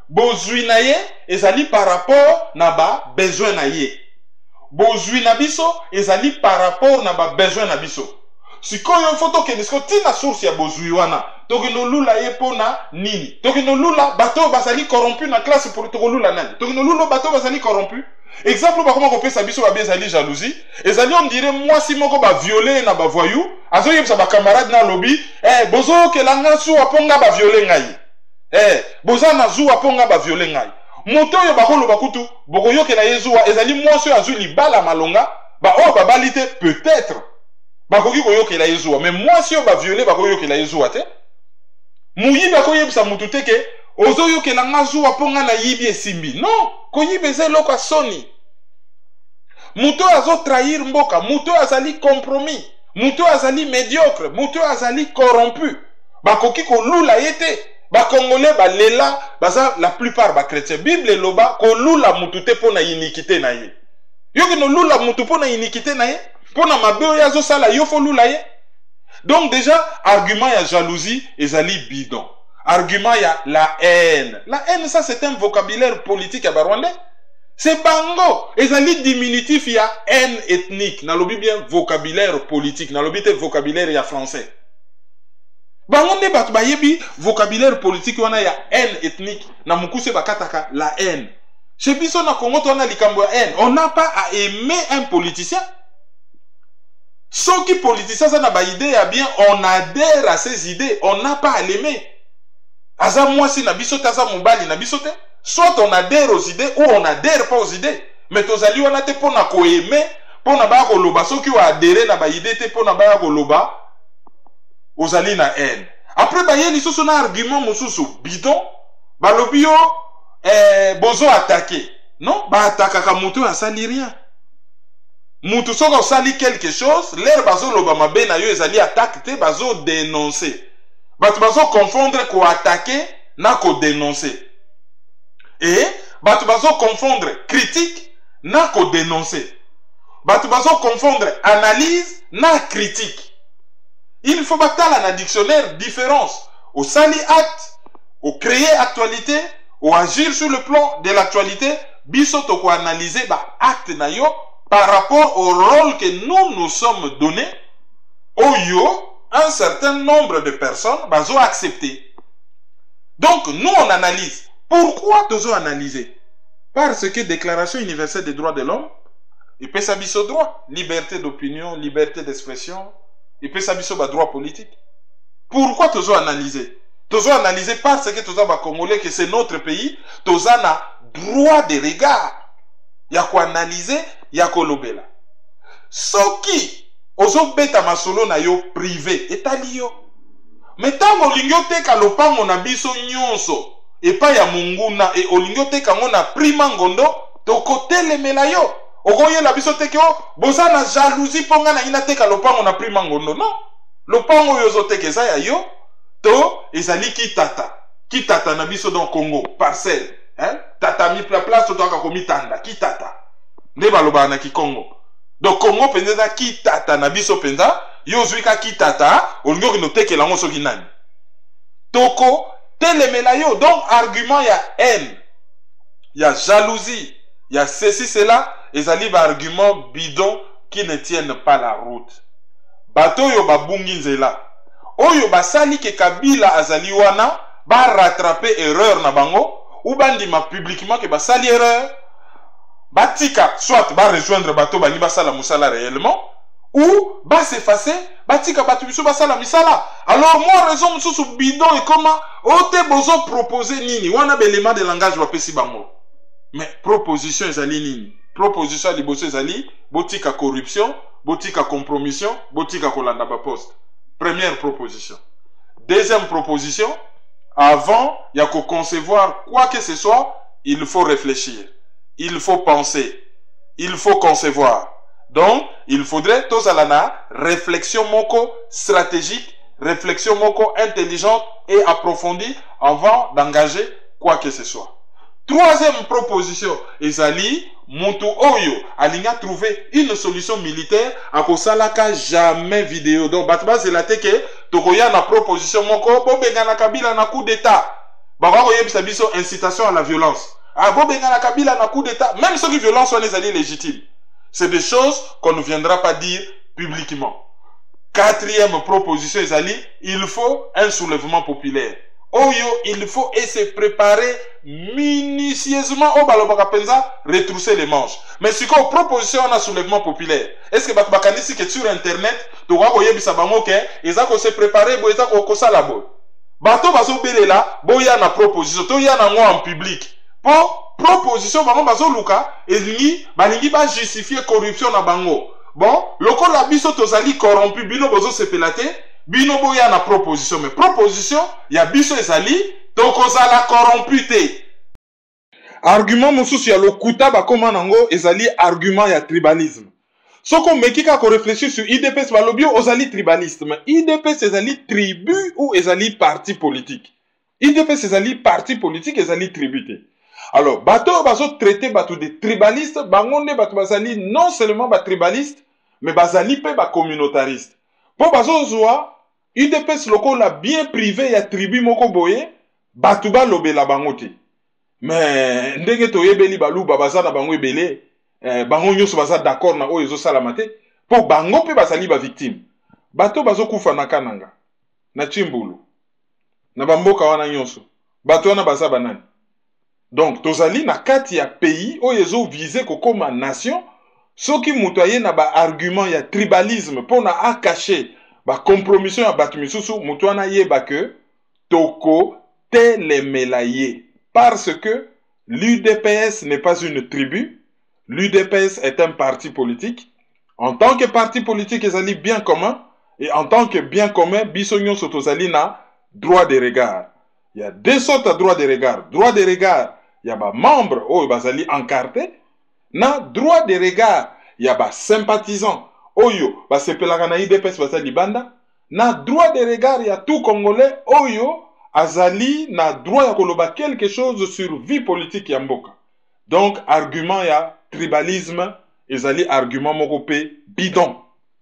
Bozui na ye ezali par rapport na ba besoin na ye. Bozui na biso ezali par rapport na ba besoin na biso. Sikoyo faut toke nisko tina source ya bozui wana. Toke no lula ye pona nini. Toke no lula bato basali corrompu na classe pour toko lula nani. Toke no lula bato basali corrompu. Exemple ba comment kopesa biso ba bezali jalousie. Ezali on dirait moi si moko ba violer na ba voyou. Azo yebisa ba camarade na lobby. Bozo ke langa su aponga ba violer ngai. Boza na zu aponga ba violer ngai. Moto yo bakolo bakutu. Boko yo ke na yezuwa ezali moi so azu libala malonga. Ba o ba balite peut-être. Bakoki ko yo ke la yezuwa. Mais moi si yo ba violer bako yo ke la yezuwa te. Muyi bako yebisa mutu te ke ozo yo ke langa zu aponga na yibi esimbi. Non. Koyibe ze loka soni. Muto azo trahir mboka. Muto azali compromis. Muto azali médiocre. Muto azali corrompu. Bakoki ko lula yete. Ba Congolais ba lela. Baza la plupart ba chrétiens. Bible loba ko lula mutu te pona iniquité na ye. Yo ke no lula mutu pona iniquité na ye. Pona mabeo ya zo sala yo fo lula ye. Donc déjà argument ya jalousie ezali bidon. Argument ya la haine. La haine, ça c'est un vocabulaire politique à Barwandais. C'est bango. Ezali diminutif ya haine ethnique. Nalobi bien vocabulaire politique. Nalobi te vocabulaire ya français. Bangonde batu bayebi vocabulaire politique wana ya haine ethnique na mukuse bakataka la haine. Chez biso na Congo to na likambo ya haine, on n'a pas à aimer un politicien. Ceux qui politiciens ça na ba idée ya bien, on adhère à ses idées, on n'a pas à l'aimer. Aza mwasi na biso te, aza mobali na biso te. Soit on adhère aux idées ou on adhère pas aux idées. Mais tozali wana te pona ko aimer, pona ba ko loba ceux qui ont adhéré na ba idée te pona ba ko loba ozali na haine. Après baye lisusu na argument mususu bidon, balobi yo bozo attaquer. Non, ba attaquer mutu asali rien. Mutu soko sali quelque chose, l'air bazo loba mabe na yo ezali attaque te, bazo dénoncer. Batu bazo confondre ko attaquer na ko dénoncer. Et batu bazo confondre critique na ko dénoncer. Batu bazo confondre analyse na critique. Il faut battre dans dictionnaire différence au sali acte, au créer actualité, au agir sur le plan de l'actualité, biso to ko analyser ba acte na yo par rapport au rôle que nous sommes donnés. Oyo, un certain nombre de personnes bazo accepter. Donc nous on analyse. Pourquoi tozo analyser? Parce que Déclaration universelle des droits de l'homme, il peut s'abisso droit, liberté d'opinion, liberté d'expression. Il peut s'abisso ba droit politique. Pourquoi tozo analyser? Tozo analyser parce que tozo ba Congolais que c'est notre pays, tozo na droit de regard. Ya ko analyser, ya ko lobela. Soki ozo beta masolo na yo privé, etali yo. Mais tango lingyo teka lopango na biso nyonso, epa ya munguna e olingyo teka ngona prima ngondo, toko telemela yo. Ogoye la biso teke o, boza na jalousie ponga na ina teka lopango na prima ngondo, non? Lopango yozo teke za ya yo, to ezali kitata na biso dans Congo, parcelle, hein? Tata mi place to toka komi tanda, kitata. Nde baloba na ki Congo. Donc Congo penza kitata na biso penza, yo zwika kitata, olingo kino teke la ngoso kinani. Toko telemela yo, donc argument ya haine, ya jalousie, ya ceci cela. Ezali ba argument bidon qui ne tiennent pas la route. Bato yo babungi nzela. Oyo basali ke Kabila azali wana ba rattraper erreur na bango ou bandima publiquement ke basali erreur. Batika soit ba rejoindre bato bani basala musala réellement ou ba s'effacer batika bato biso basala misala. Alors moi raison mususu bidon et comment ote bozo proposer nini wana belema de langage bapesi bango. Mais proposition ezali nini? Proposition liboso ezali botika corruption, botika compromission, botika kolanda ba poste. Première proposition. Deuxième proposition, avant ya ko concevoir quoi que ce soit, il faut réfléchir, il faut penser, il faut concevoir. Donc, il faudrait tozalana réflexion moko stratégique, réflexion moko intelligente et approfondie avant d'engager quoi que ce soit. Troisième proposition, ezali Muntu Oyo alinga trouver une solution militaire à kosalaka jamais vidéo. Donc batba c'est la teke tokoya na proposition moko bobenga na Kabila na coup d'état. Baba koyebisa biso incitation à la violence. Ah bobenga na Kabila na coup d'état, même ceux qui violence sont les alliés légitimes. C'est des choses qu'on ne viendra pas dire publiquement. Quatrième proposition ezali, il faut un soulèvement populaire. Oyo, il faut se préparer minutieusement au balobaka penza, retrousser les manches. Mais si qu'on proposition on a soulèvement populaire, est-ce que bakanisi que sur internet, to wa koyebisa bango ke eza ko se préparer bo eza ko sala bo. Bato bazo belela, bo ya na proposition, to ya na ngo en public. Po proposition bango bazo luka, elingi balingi ba justifier corruption na bango. Bon, loko la biso tozali corrompu bino bozo se pelate. Bino boya na proposition, mais proposition, ya biso ezali, tokozala corrompu te. Argument mosusu ya lokuta bakoma nango ezali argument ya tribalisme. Soko mekika ko réfléchir sur IDPS balobio ozali tribaliste, mais IDPS ezali tribu ou ezali parti politique. IDPS ezali parti politique ezali tribu te. Alors, bato bazo traiter bato de tribaliste, bangonde bato bazali non seulement ba tribaliste, mais bazali pe ba communautariste. Po bazo zoa UDPS loko la bien privé ya tribu moko boye, batuba lobe la bangote. Mais ndenge toyebeli balu babaza na bango ebele, bango nyoso baza d'accord na oyo ezo salamate, po bango pe bazali ba victime. Bato bazo kufa na kananga. na Chimbulu na bamboka wana nyonso bato wana baza banani. Donc tozali na kati ya pays oyo ezovize kokoma nation soki moto aye na baargument ya tribalisme mpona akache bakompromission ya bato misusu moto wana yeba ke tokotelemela ye parce que l'UDPS n'est pas une tribu. L'UDPS est un parti politique. En tant que parti politique, ezali bien commun. Et en tant que bien commun, biso nyonso tozali na droit de regard. Il y a deux sortes de droits de regard. Droit de regard, il y a ba membres oyo bazali encarté. Na droit de regard, il y a ba sympathisants oyo basepelaka na UDPS bazali banda. Na droit de regard, il y a tout Congolais oyo azali na droit ya koloba quelque chose sur vie politique ya mboka. Donc argument ya tribalisme ezali argument moko pe bidon.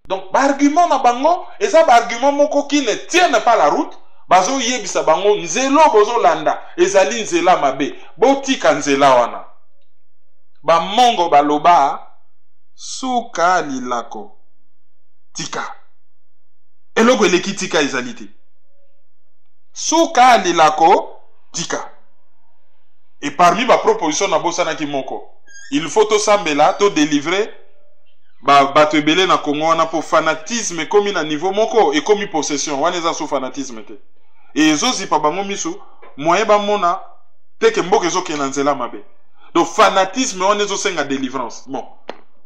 Donc argument na bango eza argument moko qui ne tienne pas la route. Bazo yebisa bango nzelo bozo landa ezali nzela mabe botika nzela wana. Ba mongo baloba suka lilako tika. Eloko eleki tika ezali te. Suka lilako tika. Et parmi ma proposition na bosana ki moko, il faut to sambela to délivrer bato ebele na Congo wana po fanatisme komi na niveau moko et komi possession wana eza so fanatisme te. Et ezozipa bango misu moyen bamona teke mboka ezoke na nzela mabe. Donc fanatisme wana ezosenga délivrance. Bon,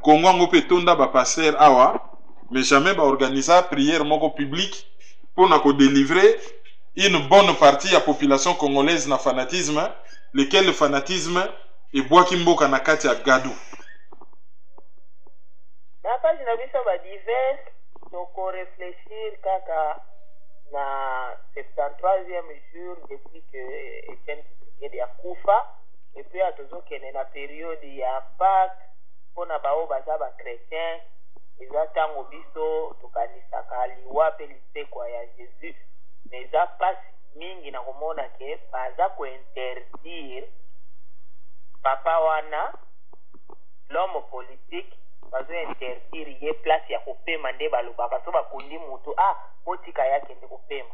Congo ngo pe tonda ba passer awa mais jamais ba organiser prière moko publique pour na ko délivrer une bonne partie de la population congolaise na fanatisme, lequel le fanatisme est bois kimboka na kati ya gadou. Na page na biso ba divers toko réfléchir kaka na 73e jour depuis que Etienne Tshisekedi akufa et puis atozokene na période ya Pâques pona bao baza ba chrétien eza tango biso tokanisaka liwa pe lisekwa ya Jésus. Mais ça passe mingi na komona ke baza ko interdire papa wana l'homme politique bazo interdire ye place ya kopema nde balobaka so bakundi mutu potika yake nde kopema.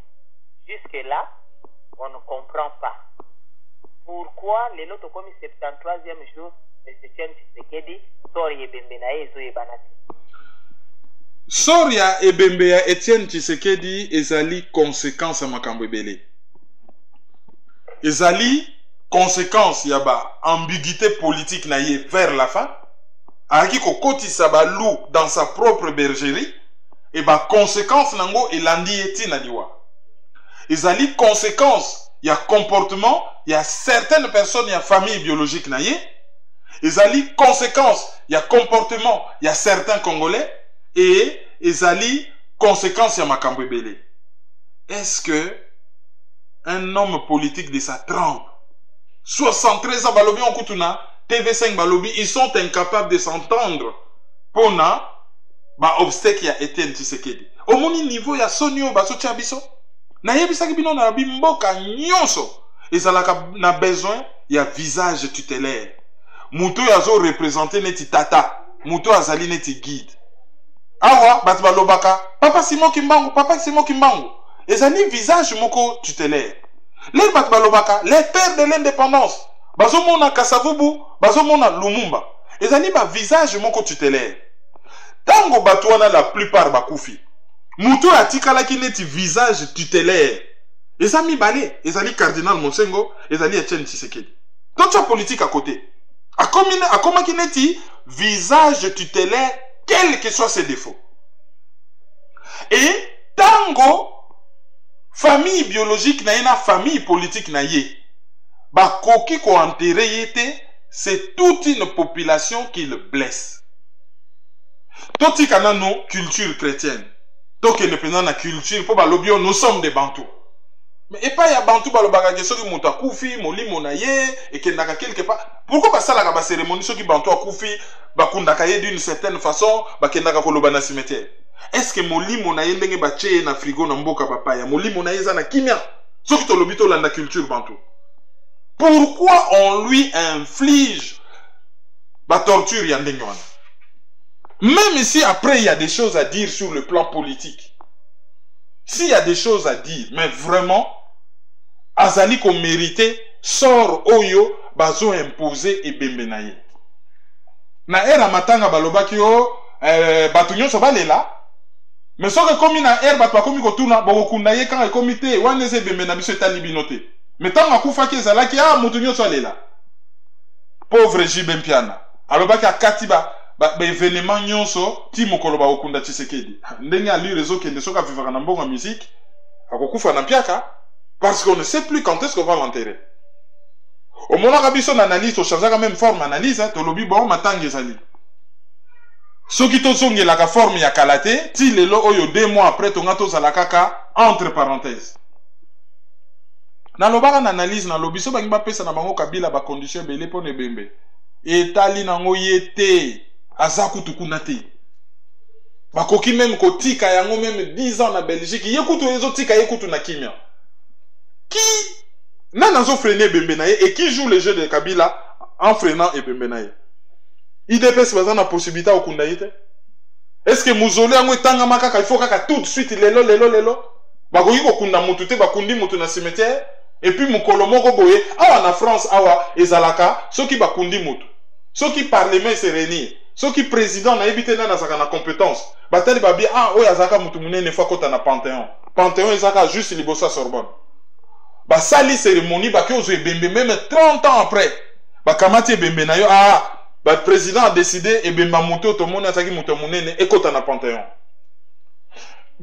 Jusque là on ne comprend pas pourquoi lelo tokomi 73e jour de Etienne Tshisekedi sori ebembe na ezo yebanati. Soria ebembe ya Etienne Tshisekedi ezali conséquence ya makambo ebele. Ezali conséquence ya ba ambiguïté politique na ye vers la fin. Aki kokotisa ba loup dans sa propre bergerie et ba conséquence nango elandi eti na liwa. Ezali conséquence ya comportement ya certaines personnes ya famille biologique na ye. Ezali conséquence ya comportement ya certains Congolais. Et ezali conséquence ya makambo ebele. Est-ce que un homme politique de sa trempe 73 ans balobi on kutuna TV5 balobi ils sont incapables de s'entendre pona ba obstacle ya Etienne Tshisekedi. Au moni niveau ya sonio baso tia biso na yebisa ki bino na bimboka nyonso ezalaka na besoin ya visage tutélaire. Muto yazo représenter neti tata, muto azali neti guide. Awa bat balobaka papa Simon Kimbangu ezali visage moko tutélaire. Les bat balobaka les pères de l'indépendance bazomona Kasavubu bazomona Lumumba ezali ba visage moko tutélaire. Tango batwana la plupart bakufi muto atikala ki neti visage tutélaire ezali balé ezali cardinal Monsengo ezali Etienne Tshisekedi. Toute politique à côté akoma ki neti visage tutélaire quels que soient ses défauts. Et tango famille biologique na yena famille politique na ye ba koki ko enterrer yete, c'est toute une population qui le blesse. Toti kana no culture chrétienne. Toke le pendant na culture pour ba lobio nous sommes des bantous. Mais et pas ya bantou ba lobaka ke soki muta kufi molimo na ye et que ndaka quelque part. Pourquoi ba sala ka ba cérémonie soki bantou akufi ba kundaka ye d'une certaine façon ba kendaka koloba na cimetière. Est-ce que molimo na ye ndenge ba tche na frigo na mboka papa ya molimo na ye za na kimia soki to lobito la culture bantou. Pourquoi on lui inflige la torture ya ndenge wana? Même si après il y a des choses à dire sur le plan politique. S'il y a des choses à dire, mais vraiment, azali ko mérité, sort oyo, bazo imposé et bembenaye. Na era matanga balobaki yo, batunyo so balela. Mais so que comme na era batwa komi kotuna, bokunda ye quand comité, wane ze bembena biso etali binote. Mais tant akufa ki ezalaki mutunyo so lela. Pauvre Jibempiana. Alobaki akati ba événement nyonso ti mokolo ba okunda Tshisekedi. Ndenge ali réseau kende soka vivaka na mbongo musique, akokufa na piaka parce qu'on ne sait plus quand est-ce qu'on va l'enterrer. Au moment où on analyse, on change quand même forme analyse, to lobi bon matangi ezali. Soki to zonge la ka forme ya kalate, ti lelo oyo 2 mois après to ngato za la kaka entre parenthèses. Na lobaka na analyse na lobi so bangi ba pesa na bango Kabila ba condition belé pone bembe. Etali nango yete azakutu kunate. Bakoki même kotika yango même 10 ans na Belgique, yekutu ezotika yekutu na kimia. Qui n'a freiner Bembenaye et qui joue le jeu de Kabila en freinant et Bembenaye. IDPS bazana na possibilité au kundaite. Est-ce que Muzole yango etanga makaka il faut kaka tout de suite lelo bakoki ko kunda mutu te bakundi mutu na cimetière et puis mukolo moko boye awa na France awa ezalaka soki bakundi mutu. Soki parlement se réunir, soki président na ebite na zaka na compétence, batali babi oya zaka mutu munene fois kota na Panthéon. Panthéon ezaka juste libosa Sorbonne. Ba sali cérémonie ba ke ozo bembe même 30 ans après. Ba kamati bembe na yo ba président a décidé et bemba mutu to mona zaki mutu munene ekota na Panthéon.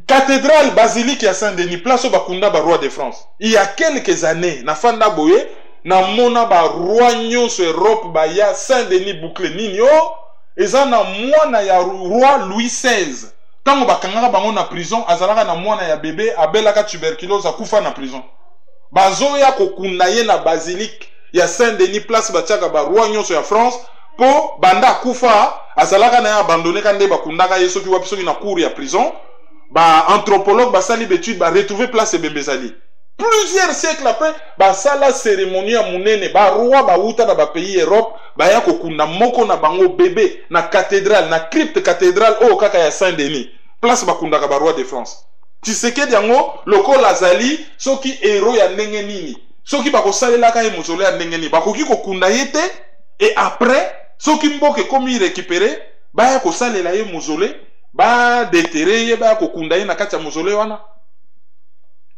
Cathédrale basilique ya Saint-Denis place ba kunda ba roi de France. Il y a quelques années na fanda boye na mona ba roi nyonso Europe ba ya Saint-Denis bouclé ninyo eza na mwana ya roi Louis XVI. Tango bakangaka bango na prison azalaka na mwana ya bébé abelaka tuberculose akufa na prison. Bazoya kokunda ye na basilique ya Saint-Denis place batiaka ba roi nyonso ya France po banda akufa azalaka na abandonné kande bakundaka ye soki wapi soki na cour ya prison. Ba anthropologue basali betude ba retrouver place bembezali. Plusieurs siècles après, ba sala cérémonie ya munene ba roi ba uta na ba pays Europe ba ya kokunda moko na bango bébé na cathédrale na crypte cathédrale o kaka ya Saint-Denis. Place bakunda ka ba roi de France. Tshisekedi yango lokola azali soki héros ya ndenge nini. Soki bakosalela ka ye mozolo ya ndenge nini bakoki kokunda yete et après soki mboke komi récupérer ba ya kosalela ye mozolo ba déterrer ye ba kokunda ye na kati ya mozolo wana.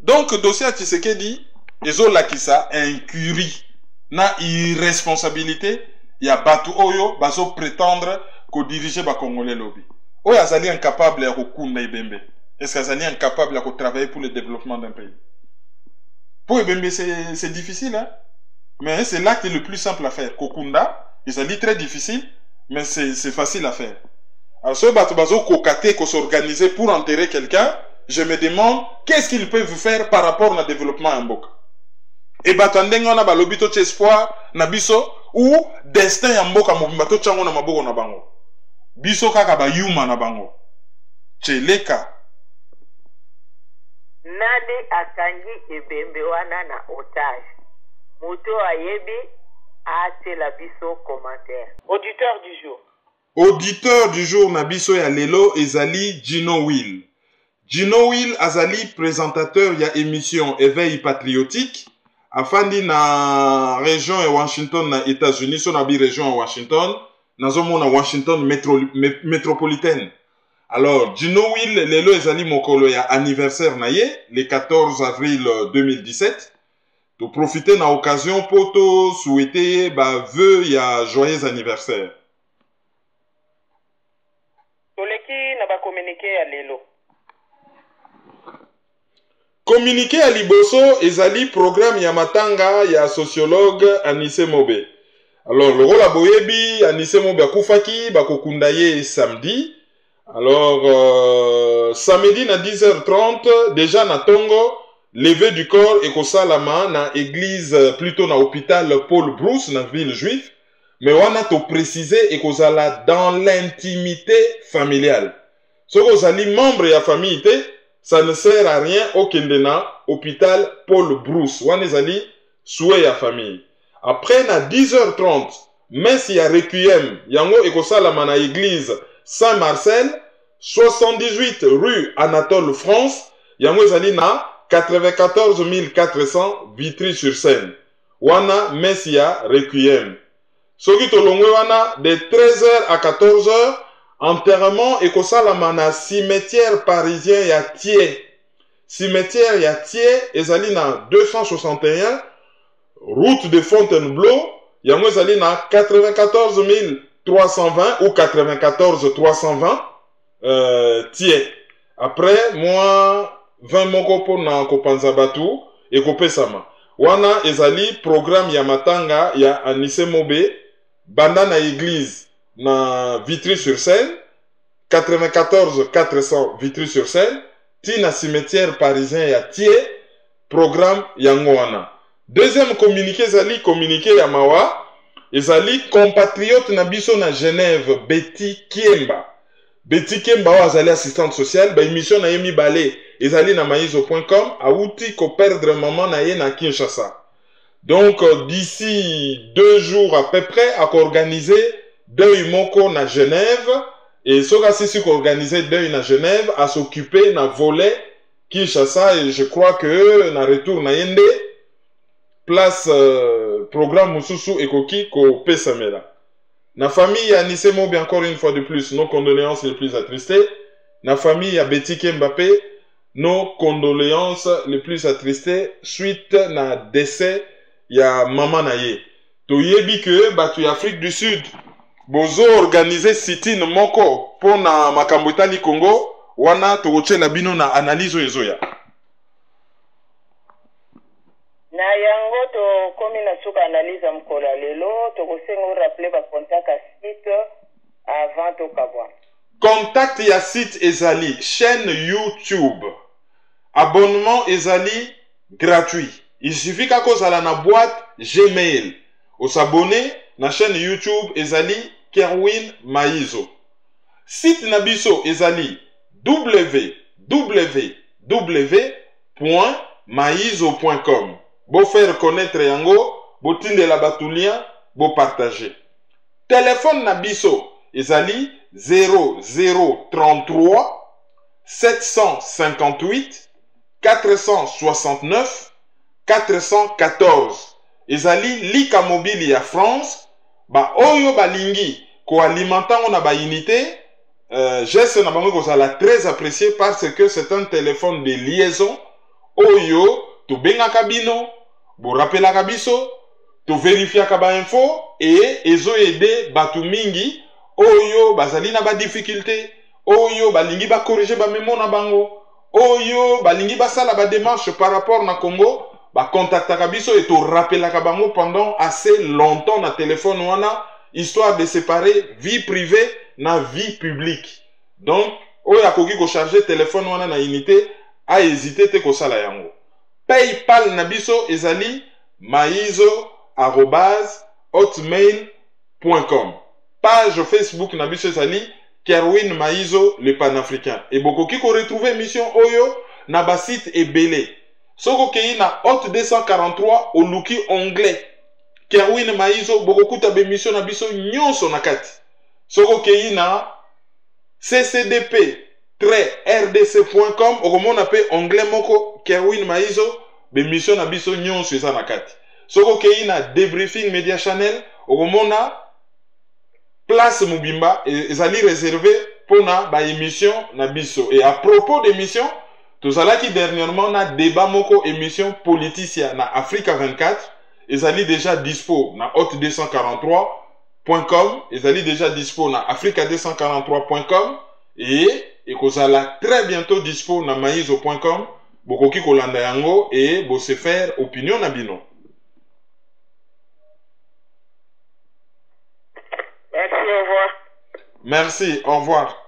Donc dossier à Tshisekedi ezolakisa incurie na irresponsabilité ya batu oyo bazo prétendre ko diriger ba congolais lobby. Oyo azali incapable ya kokunda Ebembe. Est-ce qu'azali incapable ya travailler pour le développement d'un pays? Pour Ebembe c'est difficile hein? Mais c'est l'acte le plus simple à faire. Kokunda, ezali très difficile mais c'est facile à faire. Alors ce batu bazo kokate ko s'organiser pour enterrer quelqu'un. Je me demande qu'est-ce qu'ils peuvent faire par rapport au développement en Mboka. Et batandeng on a balobito espoir na biso ou destin ya Mboka mobimba to tchango na maboko na bango. Biso kaka ba yuma na bango. Cheleka. Nani akangi Ebembe wana na otage. Moto ayebi ate la biso commentaire. Auditeur du jour. Auditeur du jour na biso ya lelo ezali Gino Will. Gino Will azali présentateur ya émission Éveil Patriotique afandi na région ya Washington na États-Unis so na bi région ya Washington nazomona Washington métropolitaine. Alors Gino Will lelo ezali mokolo ya anniversaire na ye le 14 avril 2017. To profiter na occasion pour to souhaiter ba vœu ya joyeux anniversaire. Toleki na ba communiquer ya lelo. Communiqué à Liboso ezali programme ya matanga ya sociologue Anissé Mobe. Alors le rôle à Boyebi Anissé Mobe akufaki bakokunda ye samedi. Alors samedi na 10h30 déjà na Tongo levé du corps et kosalama na église plutôt na hôpital Paul Brousse na ville juif. Mais on a to préciser et kozala dans l'intimité familiale. Ce kozali membre ya famille ça ne sert à rien au Kendena, hôpital Paul Brousse. Wanezali, souhait ya famille. Après, na 10h30, messe ya requiem, yango ekosalama na église Saint-Marcel, 78 rue Anatole France, yango ezali na 94 400 Vitry-sur-Seine. Wana messe ya requiem. Soki tolongwe wana de 13h à 14h, enterrement ekosalama na cimetière parisien ya Thiers. Cimetière ya Thiers ezali na 261 route de Fontainebleau, yango ezali na 94 320 ou 94 320 Thiers. Après moi 20 moko pona kopanza batu ekopesama. Wana ezali programme ya matanga ya Anissé Mobe banda na église na Vitry-sur-Seine, 94 400 Vitry-sur-Seine, ti na cimetière parisien ya Thiers, programme yango wana. Deuxième communiqué ezali communiqué ya mawa, ezali compatriote na biso na Genève, Betty Kiemba. Betty Kiemba wa azali assistante sociale, ba émission na ye mibale ezali na maizo.com, auti ko perdre maman na ye na Kinshasa. Donc d'ici 2 jours à peu près à organiser deuil moko na Genève et soka sisi ko organiser deuil na Genève à s'occuper na volet Kinshasa et je crois que na retour na yende place programme mususu ekoki ko pesamela. Na famille ya Anissé Mobe encore une fois de plus nos condoléances les plus attristées. Na famille ya Betty Mbappé nos condoléances les plus attristées suite na décès ya maman na ye. Toyebi que batu ya Afrique du Sud bozo organiser sit-in moko pona makambo etali Congo wana tokotiela bino na analyse ezoya. Na yango to komi na suka analyse mokolo lelo tokosenga rappeler ba contact à site avant to kabwa. Contact ya site ezali chaîne YouTube. Abonnement ezali gratuit. Il suffit qu'à cause à la boîte Gmail. Au s'abonner na chaîne YouTube ezali Kerwin Maizo. Site nabiso ezali www.maizo.com. Bo faire connaître yango, bo tinde la batulien, bo partager. Téléphone nabiso ezali 0033 758 469 414. Ezali lika mobile ya France. Ba oyo balingi ko alimentango na ba unité. Geste na bango kozala très apprécié parce que c'est un téléphone de liaison. Oyo to bengaka bino, bo rappelaka biso, to vérifiaka ba info et ezo aider batu mingi oyo bazali na ba difficulté, oyo balingi ba corriger ba memo na bango, oyo balingi basala ba démarche par rapport na Congo. Ba contactaka biso et to rappelaka bango pendant assez longtemps na téléphone wana, histoire de séparer vie privée na vie publique. Donc oyo akoki ko charger téléphone wana na unité a hésité te ko sala yango. PayPal na biso ezali maizo@hotmail.com. Page Facebook na biso ezali Kerwin Maizo le panafricain. Et bokoki ko retrouver émission oyo na ba site ebele. Soko kei na Hot 243 au luki anglais. Kerwin Maizo bokokuta bemission na biso nyonso na kati. Soko kei na ccdp-rdc.com okomona pe anglais moko Kerwin Maizo bemission na biso nyonso eza na kati. Soko kei na Debriefing Media Channel okomona place Mubimba ezali réservé pona ba émission na biso. Et à propos d'émission, tozalaki dernièrement na débat moko émission Politicia na Africa 24, ezali déjà dispo na hot243.com, ezali déjà dispo na africa243.com et ekozala très bientôt dispo na maizo.com. Bokoki kolanda yango et bo se faire opinion na bino. Merci, au revoir. Merci, au revoir.